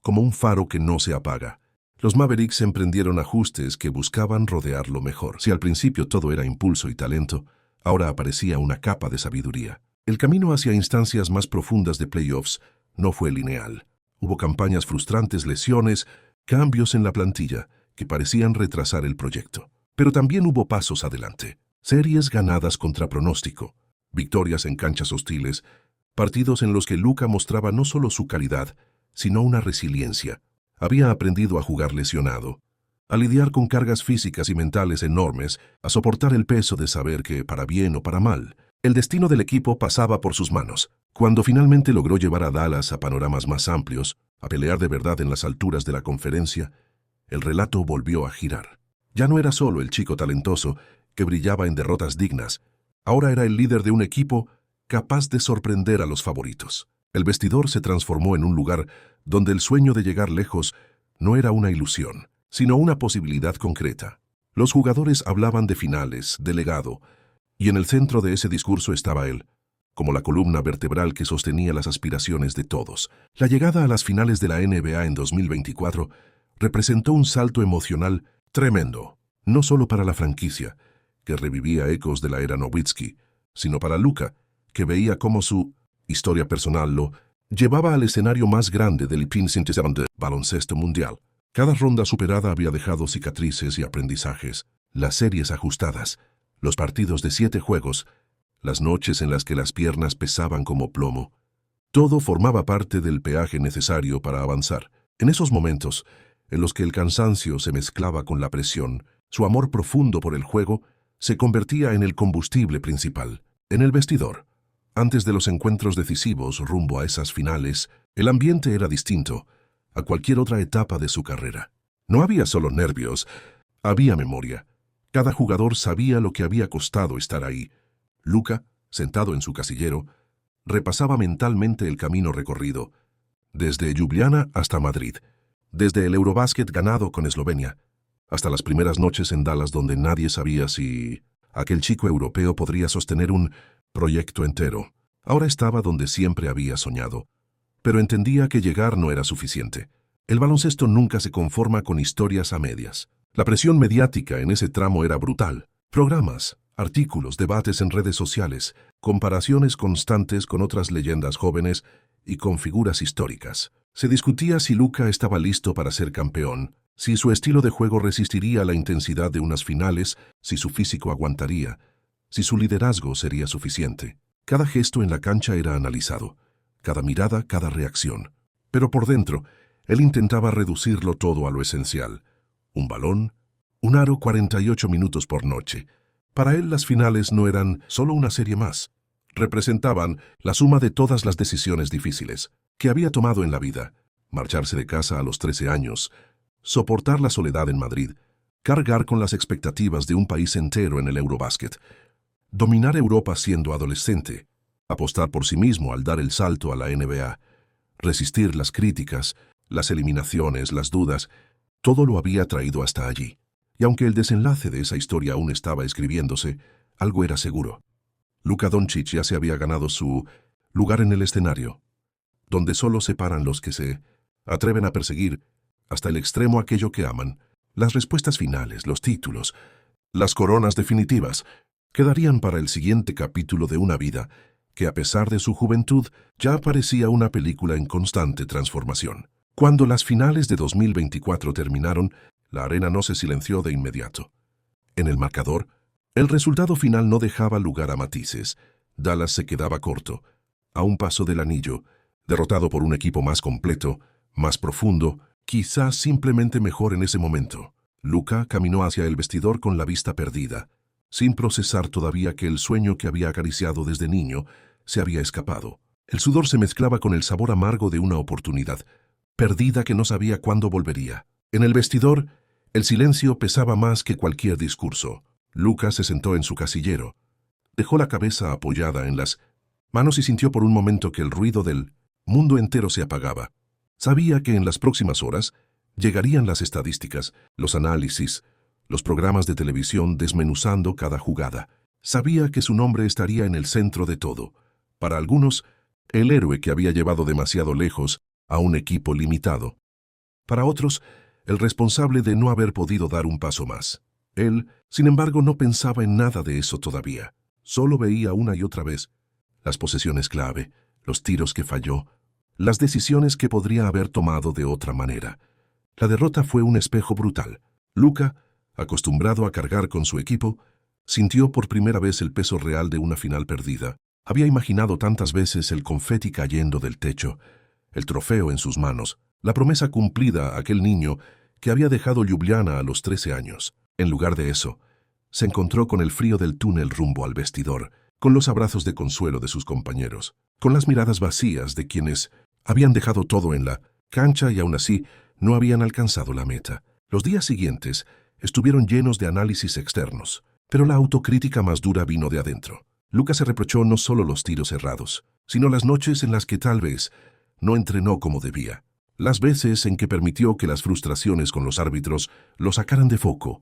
S1: como un faro que no se apaga. Los Mavericks emprendieron ajustes que buscaban rodearlo mejor. Si al principio todo era impulso y talento, ahora aparecía una capa de sabiduría. El camino hacia instancias más profundas de playoffs no fue lineal. Hubo campañas frustrantes, lesiones, cambios en la plantilla que parecían retrasar el proyecto. Pero también hubo pasos adelante. Series ganadas contra pronóstico, victorias en canchas hostiles, partidos en los que Luka mostraba no solo su calidad, sino una resiliencia. Había aprendido a jugar lesionado, a lidiar con cargas físicas y mentales enormes, a soportar el peso de saber que, para bien o para mal, el destino del equipo pasaba por sus manos. Cuando finalmente logró llevar a Dallas a panoramas más amplios, a pelear de verdad en las alturas de la conferencia, el relato volvió a girar. Ya no era solo el chico talentoso que brillaba en derrotas dignas, ahora era el líder de un equipo capaz de sorprender a los favoritos. El vestidor se transformó en un lugar donde el sueño de llegar lejos no era una ilusión, sino una posibilidad concreta. Los jugadores hablaban de finales, de legado, y en el centro de ese discurso estaba él, como la columna vertebral que sostenía las aspiraciones de todos. La llegada a las finales de la NBA en 2024 representó un salto emocional tremendo, no solo para la franquicia, que revivía ecos de la era Nowitzki, sino para Luka, que veía cómo su historia personal lo llevaba al escenario más grande del baloncesto mundial. Cada ronda superada había dejado cicatrices y aprendizajes, las series ajustadas, los partidos de 7 juegos, las noches en las que las piernas pesaban como plomo. Todo formaba parte del peaje necesario para avanzar. En esos momentos, en los que el cansancio se mezclaba con la presión, su amor profundo por el juego se convertía en el combustible principal. En el vestidor, antes de los encuentros decisivos rumbo a esas finales, el ambiente era distinto a cualquier otra etapa de su carrera. No había solo nervios, había memoria. Cada jugador sabía lo que había costado estar ahí. Luka, sentado en su casillero, repasaba mentalmente el camino recorrido, desde Ljubljana hasta Madrid, desde el Eurobasket ganado con Eslovenia, hasta las primeras noches en Dallas donde nadie sabía si aquel chico europeo podría sostener un proyecto entero. Ahora estaba donde siempre había soñado, pero entendía que llegar no era suficiente. El baloncesto nunca se conforma con historias a medias. La presión mediática en ese tramo era brutal. Programas, artículos, debates en redes sociales, comparaciones constantes con otras leyendas jóvenes y con figuras históricas. Se discutía si Luka estaba listo para ser campeón, si su estilo de juego resistiría a la intensidad de unas finales, si su físico aguantaría, si su liderazgo sería suficiente. Cada gesto en la cancha era analizado, cada mirada, cada reacción. Pero por dentro, él intentaba reducirlo todo a lo esencial. Un balón, un aro 48 minutos por noche. Para él las finales no eran solo una serie más. Representaban la suma de todas las decisiones difíciles que había tomado en la vida. Marcharse de casa a los 13 años, soportar la soledad en Madrid, cargar con las expectativas de un país entero en el Eurobasket, dominar Europa siendo adolescente, apostar por sí mismo al dar el salto a la NBA, resistir las críticas, las eliminaciones, las dudas, todo lo había traído hasta allí. Y aunque el desenlace de esa historia aún estaba escribiéndose, algo era seguro. Luka Dončić ya se había ganado su lugar en el escenario, donde solo se paran los que se atreven a perseguir hasta el extremo aquello que aman. Las respuestas finales, los títulos, las coronas definitivas, quedarían para el siguiente capítulo de una vida que, a pesar de su juventud, ya parecía una película en constante transformación. Cuando las finales de 2024 terminaron, la arena no se silenció de inmediato. En el marcador, el resultado final no dejaba lugar a matices. Dallas se quedaba corto, a un paso del anillo, derrotado por un equipo más completo, más profundo, quizás simplemente mejor en ese momento. Luka caminó hacia el vestidor con la vista perdida, sin procesar todavía que el sueño que había acariciado desde niño se había escapado. El sudor se mezclaba con el sabor amargo de una oportunidad, perdida que no sabía cuándo volvería. En el vestidor, el silencio pesaba más que cualquier discurso. Luca se sentó en su casillero. Dejó la cabeza apoyada en las manos y sintió por un momento que el ruido del mundo entero se apagaba. Sabía que en las próximas horas llegarían las estadísticas, los análisis, los programas de televisión desmenuzando cada jugada. Sabía que su nombre estaría en el centro de todo. Para algunos, el héroe que había llevado demasiado lejos a un equipo limitado. Para otros, el responsable de no haber podido dar un paso más. Él, sin embargo, no pensaba en nada de eso todavía. Solo veía una y otra vez las posesiones clave, los tiros que falló, las decisiones que podría haber tomado de otra manera. La derrota fue un espejo brutal. Luca, acostumbrado a cargar con su equipo, sintió por primera vez el peso real de una final perdida. Había imaginado tantas veces el confeti cayendo del techo, el trofeo en sus manos, la promesa cumplida a aquel niño que había dejado Ljubljana a los 13 años. En lugar de eso, se encontró con el frío del túnel rumbo al vestidor, con los abrazos de consuelo de sus compañeros, con las miradas vacías de quienes habían dejado todo en la cancha y aún así no habían alcanzado la meta. Los días siguientes estuvieron llenos de análisis externos, pero la autocrítica más dura vino de adentro. Luca se reprochó no solo los tiros errados, sino las noches en las que tal vez no entrenó como debía, las veces en que permitió que las frustraciones con los árbitros lo sacaran de foco,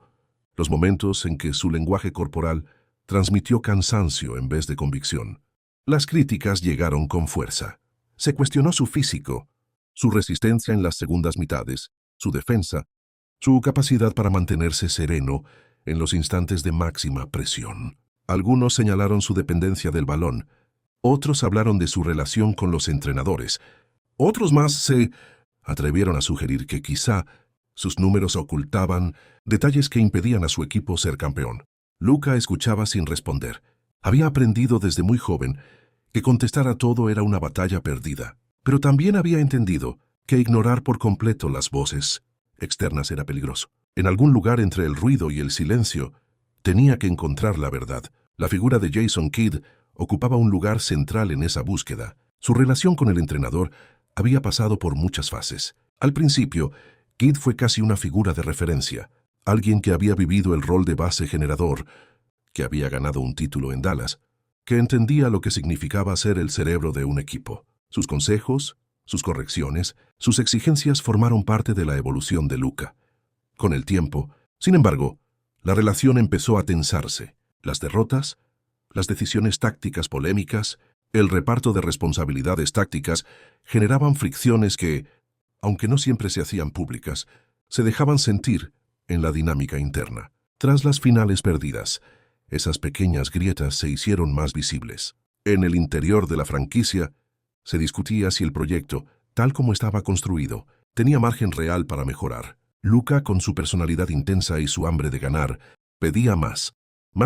S1: los momentos en que su lenguaje corporal transmitió cansancio en vez de convicción. Las críticas llegaron con fuerza. Se cuestionó su físico, su resistencia en las segundas mitades, su defensa, su capacidad para mantenerse sereno en los instantes de máxima presión. Algunos señalaron su dependencia del balón, otros hablaron de su relación con los entrenadores, otros más se atrevieron a sugerir que quizá sus números ocultaban detalles que impedían a su equipo ser campeón. Luca escuchaba sin responder. Había aprendido desde muy joven que contestar a todo era una batalla perdida, pero también había entendido que ignorar por completo las voces externas era peligroso. En algún lugar entre el ruido y el silencio, tenía que encontrar la verdad. La figura de Jason Kidd ocupaba un lugar central en esa búsqueda. Su relación con el entrenador había pasado por muchas fases. Al principio, Kidd fue casi una figura de referencia, alguien que había vivido el rol de base generador, que había ganado un título en Dallas, que entendía lo que significaba ser el cerebro de un equipo. Sus consejos, sus correcciones, sus exigencias formaron parte de la evolución de Luca. Con el tiempo, sin embargo, la relación empezó a tensarse. Las derrotas, las decisiones tácticas polémicas, el reparto de responsabilidades tácticas generaban fricciones que, aunque no siempre se hacían públicas, se dejaban sentir en la dinámica interna. Tras las finales perdidas, esas pequeñas grietas se hicieron más visibles. En el interior de la franquicia, se discutía si el proyecto, tal como estaba construido, tenía margen real para mejorar. Luca, con su personalidad intensa y su hambre de ganar, pedía más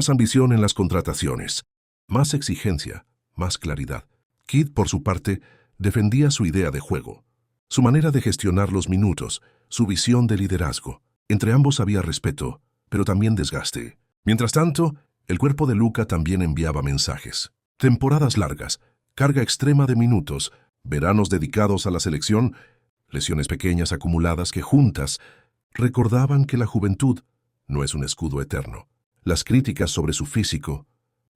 S1: ambición en las contrataciones, más exigencia, más claridad. Kidd, por su parte, defendía su idea de juego, su manera de gestionar los minutos, su visión de liderazgo. Entre ambos había respeto, pero también desgaste. Mientras tanto, el cuerpo de Luca también enviaba mensajes. Temporadas largas, carga extrema de minutos, veranos dedicados a la selección, lesiones pequeñas acumuladas que juntas recordaban que la juventud no es un escudo eterno. Las críticas sobre su físico,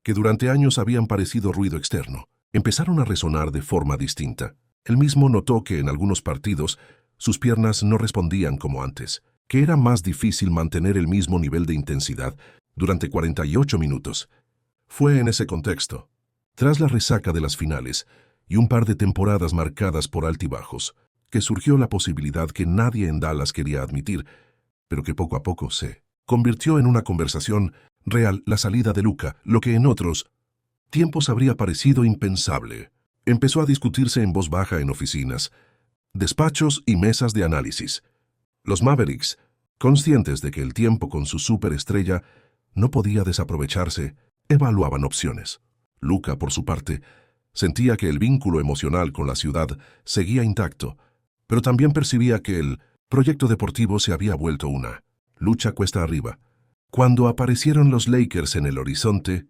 S1: que durante años habían parecido ruido externo, empezaron a resonar de forma distinta. Él mismo notó que en algunos partidos sus piernas no respondían como antes, que era más difícil mantener el mismo nivel de intensidad durante 48 minutos. Fue en ese contexto, tras la resaca de las finales y un par de temporadas marcadas por altibajos, que surgió la posibilidad que nadie en Dallas quería admitir, pero que poco a poco se convirtió en una conversación real, la salida de Luca, lo que en otros tiempos habría parecido impensable. Empezó a discutirse en voz baja en oficinas, despachos y mesas de análisis. Los Mavericks, conscientes de que el tiempo con su superestrella no podía desaprovecharse, evaluaban opciones. Luca, por su parte, sentía que el vínculo emocional con la ciudad seguía intacto, pero también percibía que el proyecto deportivo se había vuelto una lucha cuesta arriba. Cuando aparecieron los Lakers en el horizonte,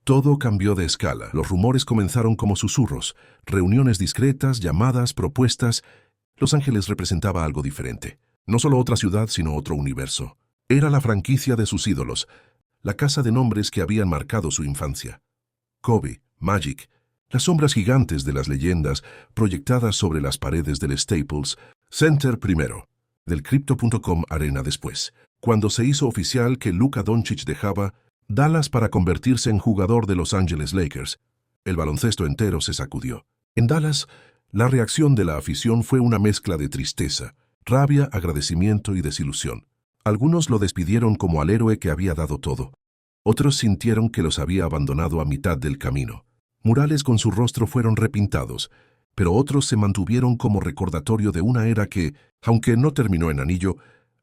S1: Todo cambió de escala. Los rumores comenzaron como susurros, reuniones discretas, llamadas, propuestas. Los Ángeles representaba algo diferente. No solo otra ciudad, sino otro universo. Era la franquicia de sus ídolos, la casa de nombres que habían marcado su infancia. Kobe, Magic, las sombras gigantes de las leyendas proyectadas sobre las paredes del Staples Center primero, del Crypto.com Arena después, cuando se hizo oficial que Luka Doncic dejaba Dallas para convertirse en jugador de Los Angeles Lakers. El baloncesto entero se sacudió. En Dallas, la reacción de la afición fue una mezcla de tristeza, rabia, agradecimiento y desilusión. Algunos lo despidieron como al héroe que había dado todo. Otros sintieron que los había abandonado a mitad del camino. Murales con su rostro fueron repintados, pero otros se mantuvieron como recordatorio de una era que, aunque no terminó en anillo,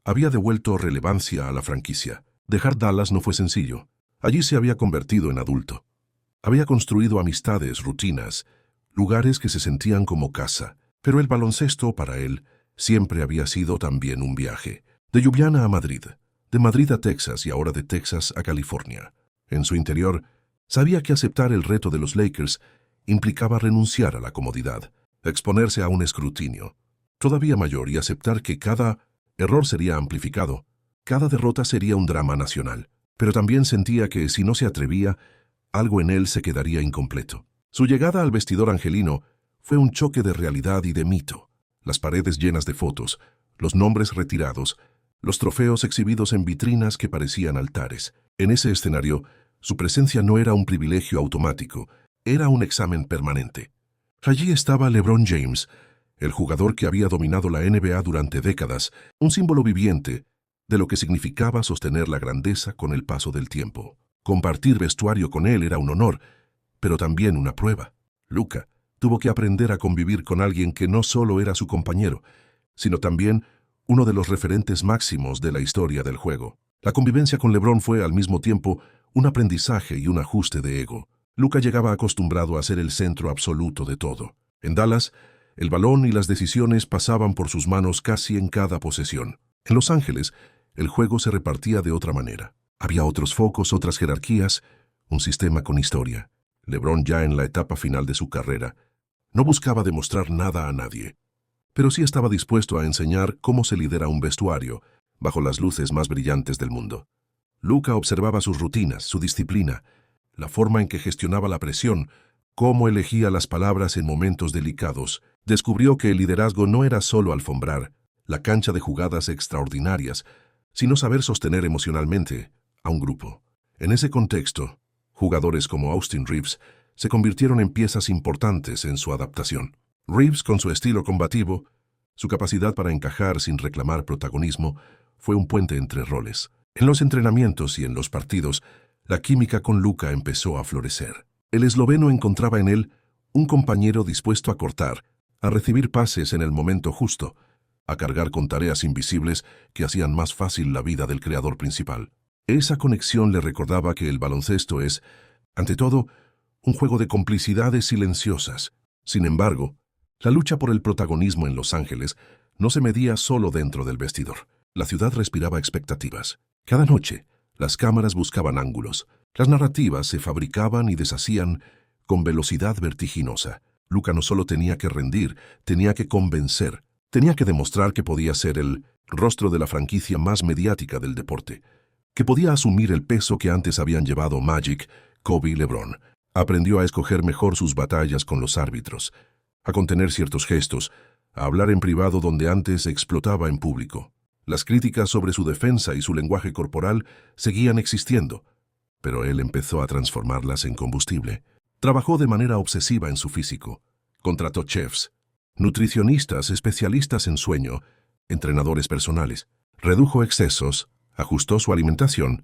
S1: había devuelto relevancia a la franquicia. Dejar Dallas no fue sencillo. Allí se había convertido en adulto. Había construido amistades, rutinas, lugares que se sentían como casa, pero el baloncesto para él siempre había sido también un viaje. De Ljubljana a Madrid, de Madrid a Texas y ahora de Texas a California. En su interior, sabía que aceptar el reto de los Lakers implicaba renunciar a la comodidad, exponerse a un escrutinio todavía mayor y aceptar que cada error sería amplificado, cada derrota sería un drama nacional. Pero también sentía que si no se atrevía, algo en él se quedaría incompleto. Su llegada al vestidor angelino fue un choque de realidad y de mito. Las paredes llenas de fotos, los nombres retirados, los trofeos exhibidos en vitrinas que parecían altares. En ese escenario, su presencia no era un privilegio automático, era un examen permanente. Allí estaba LeBron James, el jugador que había dominado la NBA durante décadas, un símbolo viviente de lo que significaba sostener la grandeza con el paso del tiempo. Compartir vestuario con él era un honor, pero también una prueba. Luka tuvo que aprender a convivir con alguien que no solo era su compañero, sino también uno de los referentes máximos de la historia del juego. La convivencia con LeBron fue al mismo tiempo un aprendizaje y un ajuste de ego. Luka llegaba acostumbrado a ser el centro absoluto de todo. En Dallas, el balón y las decisiones pasaban por sus manos casi en cada posesión. En Los Ángeles, el juego se repartía de otra manera. Había otros focos, otras jerarquías, un sistema con historia. LeBron, ya en la etapa final de su carrera, no buscaba demostrar nada a nadie, pero sí estaba dispuesto a enseñar cómo se lidera un vestuario bajo las luces más brillantes del mundo. Luka observaba sus rutinas, su disciplina, la forma en que gestionaba la presión, cómo elegía las palabras en momentos delicados. Descubrió que el liderazgo no era solo alfombrar la cancha de jugadas extraordinarias, sino saber sostener emocionalmente a un grupo. En ese contexto, jugadores como Austin Reeves se convirtieron en piezas importantes en su adaptación. Reeves, con su estilo combativo, su capacidad para encajar sin reclamar protagonismo, fue un puente entre roles. En los entrenamientos y en los partidos, la química con Luka empezó a florecer. El esloveno encontraba en él un compañero dispuesto a cortar, a recibir pases en el momento justo, a cargar con tareas invisibles que hacían más fácil la vida del creador principal. Esa conexión le recordaba que el baloncesto es, ante todo, un juego de complicidades silenciosas. Sin embargo, la lucha por el protagonismo en Los Ángeles no se medía solo dentro del vestidor. La ciudad respiraba expectativas. Cada noche, las cámaras buscaban ángulos. Las narrativas se fabricaban y deshacían con velocidad vertiginosa. Luka no solo tenía que rendir, tenía que convencer. Tenía que demostrar que podía ser el rostro de la franquicia más mediática del deporte, que podía asumir el peso que antes habían llevado Magic, Kobe y LeBron. Aprendió a escoger mejor sus batallas con los árbitros, a contener ciertos gestos, a hablar en privado donde antes explotaba en público. Las críticas sobre su defensa y su lenguaje corporal seguían existiendo, pero él empezó a transformarlas en combustible. Trabajó de manera obsesiva en su físico. Contrató chefs, nutricionistas, especialistas en sueño, entrenadores personales. Redujo excesos, ajustó su alimentación,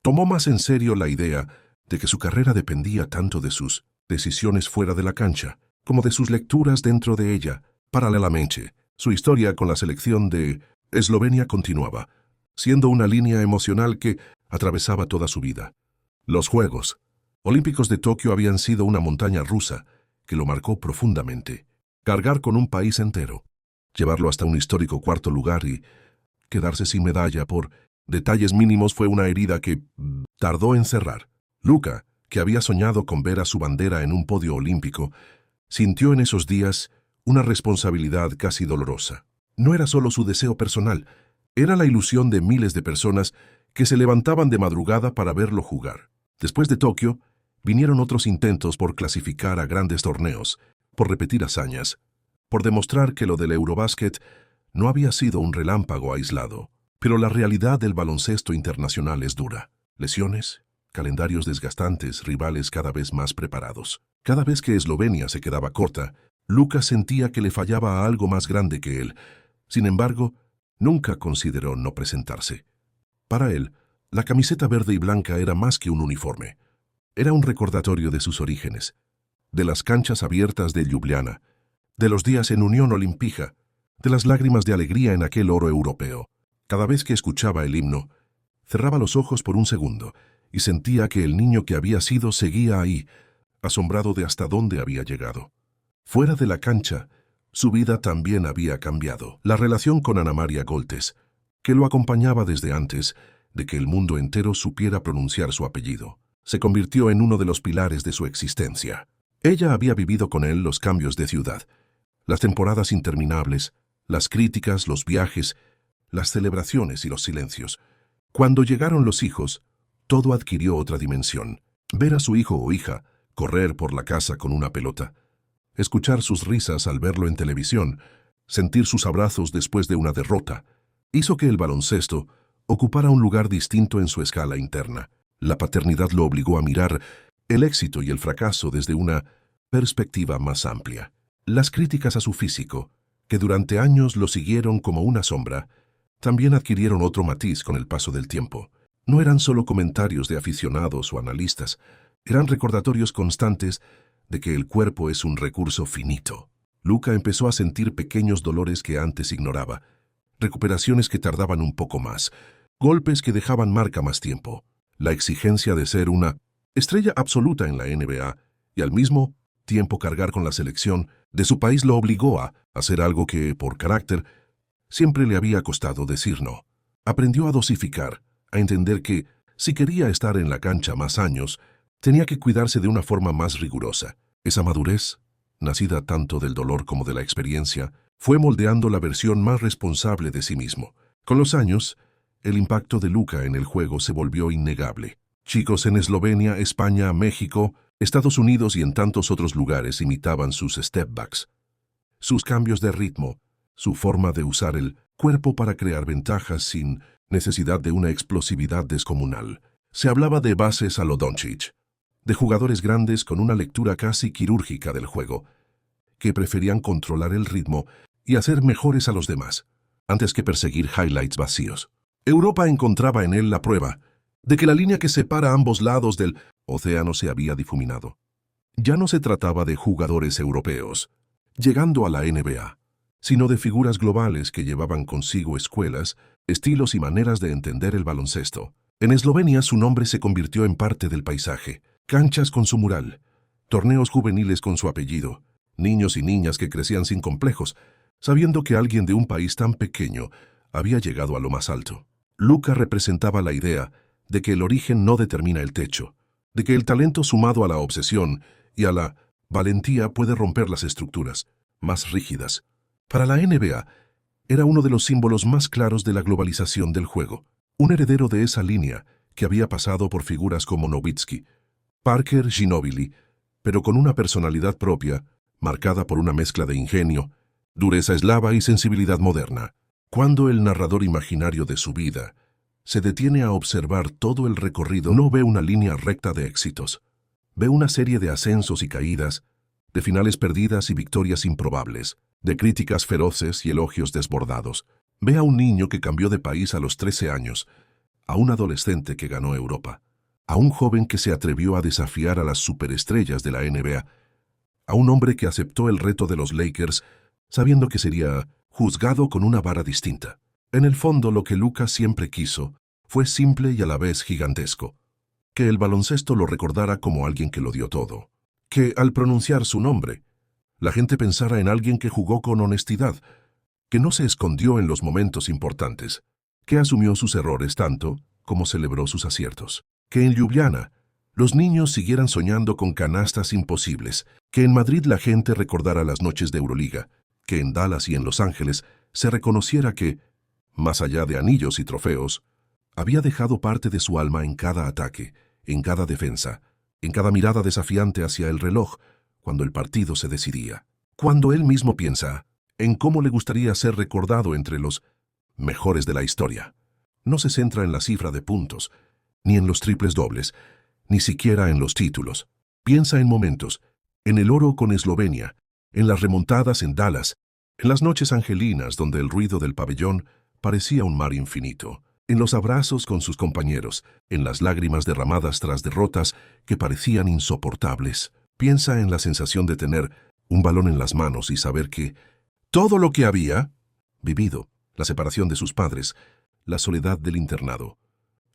S1: tomó más en serio la idea de que su carrera dependía tanto de sus decisiones fuera de la cancha, como de sus lecturas dentro de ella. Paralelamente, su historia con la selección de Eslovenia continuaba, siendo una línea emocional que atravesaba toda su vida. Los Juegos Olímpicos de Tokio habían sido una montaña rusa que lo marcó profundamente. Cargar con un país entero, llevarlo hasta un histórico cuarto lugar y quedarse sin medalla por detalles mínimos fue una herida que tardó en cerrar. Luka, que había soñado con ver a su bandera en un podio olímpico, sintió en esos días una responsabilidad casi dolorosa. No era solo su deseo personal, era la ilusión de miles de personas que se levantaban de madrugada para verlo jugar. Después de Tokio, vinieron otros intentos por clasificar a grandes torneos, por repetir hazañas, por demostrar que lo del Eurobásquet no había sido un relámpago aislado. Pero la realidad del baloncesto internacional es dura. Lesiones, calendarios desgastantes, rivales cada vez más preparados. Cada vez que Eslovenia se quedaba corta, Luka sentía que le fallaba a algo más grande que él. Sin embargo, nunca consideró no presentarse. Para él, la camiseta verde y blanca era más que un uniforme. Era un recordatorio de sus orígenes, de las canchas abiertas de Ljubljana, de los días en Unión Olimpija, de las lágrimas de alegría en aquel oro europeo. Cada vez que escuchaba el himno, cerraba los ojos por un segundo y sentía que el niño que había sido seguía ahí, asombrado de hasta dónde había llegado. Fuera de la cancha, su vida también había cambiado. La relación con Ana María Goltes, que lo acompañaba desde antes de que el mundo entero supiera pronunciar su apellido, se convirtió en uno de los pilares de su existencia. Ella había vivido con él los cambios de ciudad, las temporadas interminables, las críticas, los viajes, las celebraciones y los silencios. Cuando llegaron los hijos, todo adquirió otra dimensión. Ver a su hijo o hija correr por la casa con una pelota, escuchar sus risas al verlo en televisión, sentir sus abrazos después de una derrota, hizo que el baloncesto ocupara un lugar distinto en su escala interna. La paternidad lo obligó a mirar el éxito y el fracaso desde una perspectiva más amplia. Las críticas a su físico, que durante años lo siguieron como una sombra, también adquirieron otro matiz con el paso del tiempo. No eran solo comentarios de aficionados o analistas, eran recordatorios constantes de que el cuerpo es un recurso finito. Luka empezó a sentir pequeños dolores que antes ignoraba, recuperaciones que tardaban un poco más, golpes que dejaban marca más tiempo. La exigencia de ser una estrella absoluta en la NBA y al mismo tiempo cargar con la selección de su país lo obligó a hacer algo que, por carácter, siempre le había costado decir no. Aprendió a dosificar, a entender que, si quería estar en la cancha más años, tenía que cuidarse de una forma más rigurosa. Esa madurez, nacida tanto del dolor como de la experiencia, fue moldeando la versión más responsable de sí mismo. Con los años, el impacto de Luka en el juego se volvió innegable. Chicos en Eslovenia, España, México, Estados Unidos y en tantos otros lugares imitaban sus step-backs, sus cambios de ritmo, su forma de usar el cuerpo para crear ventajas sin necesidad de una explosividad descomunal. Se hablaba de bases a lo Doncic, de jugadores grandes con una lectura casi quirúrgica del juego, que preferían controlar el ritmo y hacer mejores a los demás, antes que perseguir highlights vacíos. Europa encontraba en él la prueba de que la línea que separa ambos lados del océano se había difuminado. Ya no se trataba de jugadores europeos, llegando a la NBA, sino de figuras globales que llevaban consigo escuelas, estilos y maneras de entender el baloncesto. En Eslovenia su nombre se convirtió en parte del paisaje, canchas con su mural, torneos juveniles con su apellido, niños y niñas que crecían sin complejos, sabiendo que alguien de un país tan pequeño había llegado a lo más alto. Luka representaba la idea de que el origen no determina el techo, de que el talento sumado a la obsesión y a la valentía puede romper las estructuras más rígidas. Para la NBA, era uno de los símbolos más claros de la globalización del juego, un heredero de esa línea que había pasado por figuras como Nowitzki, Parker, Ginobili, pero con una personalidad propia, marcada por una mezcla de ingenio, dureza eslava y sensibilidad moderna. Cuando el narrador imaginario de su vida se detiene a observar todo el recorrido, no ve una línea recta de éxitos. Ve una serie de ascensos y caídas, de finales perdidas y victorias improbables, de críticas feroces y elogios desbordados. Ve a un niño que cambió de país a los 13 años, a un adolescente que ganó Europa, a un joven que se atrevió a desafiar a las superestrellas de la NBA, a un hombre que aceptó el reto de los Lakers sabiendo que sería juzgado con una vara distinta. En el fondo, lo que Luka siempre quiso fue simple y a la vez gigantesco: que el baloncesto lo recordara como alguien que lo dio todo, que al pronunciar su nombre, la gente pensara en alguien que jugó con honestidad, que no se escondió en los momentos importantes, que asumió sus errores tanto como celebró sus aciertos, que en Ljubljana los niños siguieran soñando con canastas imposibles, que en Madrid la gente recordara las noches de Euroliga, que en Dallas y en Los Ángeles se reconociera que, más allá de anillos y trofeos, había dejado parte de su alma en cada ataque, en cada defensa, en cada mirada desafiante hacia el reloj, cuando el partido se decidía. Cuando él mismo piensa en cómo le gustaría ser recordado entre los mejores de la historia. No se centra en la cifra de puntos, ni en los triples dobles, ni siquiera en los títulos. Piensa en momentos, en el oro con Eslovenia, en las remontadas en Dallas, en las noches angelinas donde el ruido del pabellón parecía un mar infinito, en los abrazos con sus compañeros, en las lágrimas derramadas tras derrotas que parecían insoportables. Piensa en la sensación de tener un balón en las manos y saber que todo lo que había vivido, la separación de sus padres, la soledad del internado,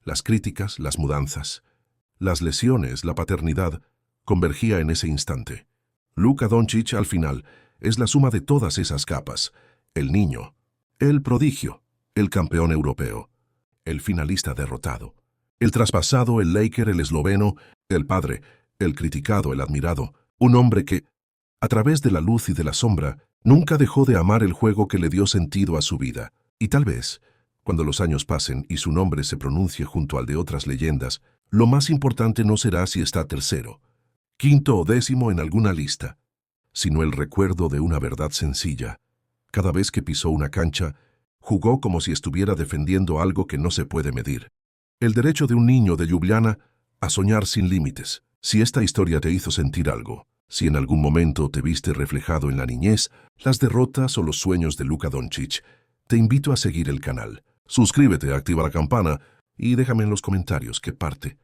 S1: las críticas, las mudanzas, las lesiones, la paternidad, convergía en ese instante. Luka Doncic, al final, es la suma de todas esas capas: el niño, el prodigio, el campeón europeo, el finalista derrotado, el traspasado, el Laker, el esloveno, el padre, el criticado, el admirado, un hombre que, a través de la luz y de la sombra, nunca dejó de amar el juego que le dio sentido a su vida. Y tal vez, cuando los años pasen y su nombre se pronuncie junto al de otras leyendas, lo más importante no será si está tercero, quinto o décimo en alguna lista, sino el recuerdo de una verdad sencilla. Cada vez que pisó una cancha, jugó como si estuviera defendiendo algo que no se puede medir. El derecho de un niño de Ljubljana a soñar sin límites. Si esta historia te hizo sentir algo, si en algún momento te viste reflejado en la niñez, las derrotas o los sueños de Luka Doncic, te invito a seguir el canal. Suscríbete, activa la campana y déjame en los comentarios qué parte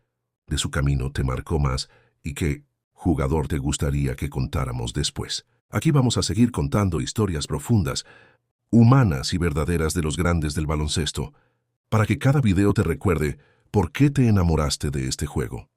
S1: de su camino te marcó más y qué jugador te gustaría que contáramos después. Aquí vamos a seguir contando historias profundas, humanas y verdaderas de los grandes del baloncesto, para que cada video te recuerde por qué te enamoraste de este juego.